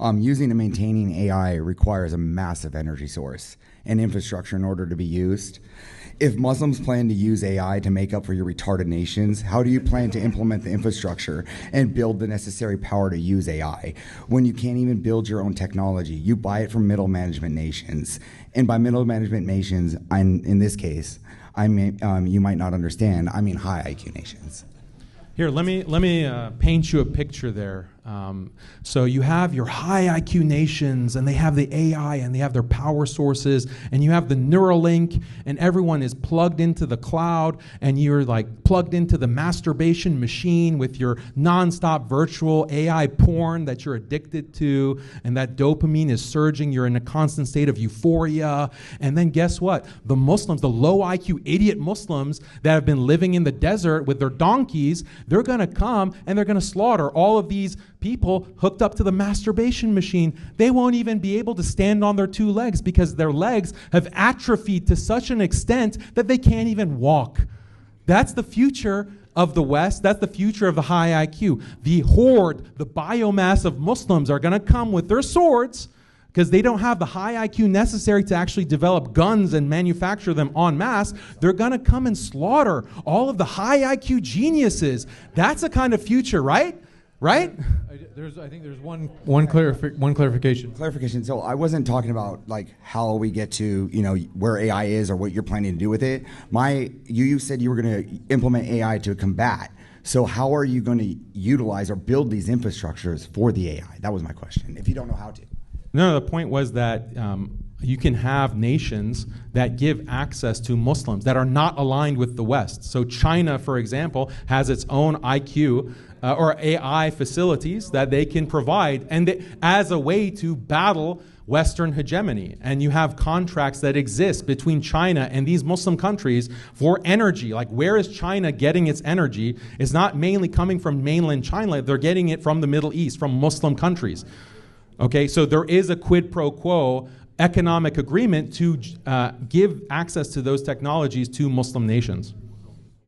Using and maintaining AI requires a massive energy source and infrastructure in order to be used. If Muslims plan to use AI to make up for your retarded nations, how do you plan to implement the infrastructure and build the necessary power to use AI when you can't even build your own technology? You buy it from middle management nations. And by middle management nations, in this case, you might not understand, I mean high IQ nations. Here, let me paint you a picture there. So you have your high IQ nations, and they have the AI, and they have their power sources, and you have the Neuralink, and everyone is plugged into the cloud, and you're like plugged into the masturbation machine with your nonstop virtual AI porn that you're addicted to, and that dopamine is surging. You're in a constant state of euphoria. And then guess what? The Muslims, the low IQ idiot Muslims that have been living in the desert with their donkeys, they're going to come and they're going to slaughter all of these people hooked up to the masturbation machine. They won't even be able to stand on their two legs because their legs have atrophied to such an extent that they can't even walk. That's the future of the West. That's the future of the high IQ. The horde, the biomass of Muslims are going to come with their swords because they don't have the high IQ necessary to actually develop guns and manufacture them en masse. They're going to come and slaughter all of the high IQ geniuses. That's the kind of future, right? Right? I think there's one clarification. Clarification. So I wasn't talking about like how we get to where AI is or what you're planning to do with it. You said you were going to implement AI to combat. So how are you going to utilize or build these infrastructures for the AI? That was my question. If you don't know how to. No, the point was that you can have nations that give access to Muslims that are not aligned with the West. So China, for example, has its own IQ or AI facilities that they can provide as a way to battle Western hegemony. And you have contracts that exist between China and these Muslim countries for energy. Like, where is China getting its energy? It's not mainly coming from mainland China. They're getting it from the Middle East, from Muslim countries. Okay, so there is a quid pro quo economic agreement to give access to those technologies to Muslim nations.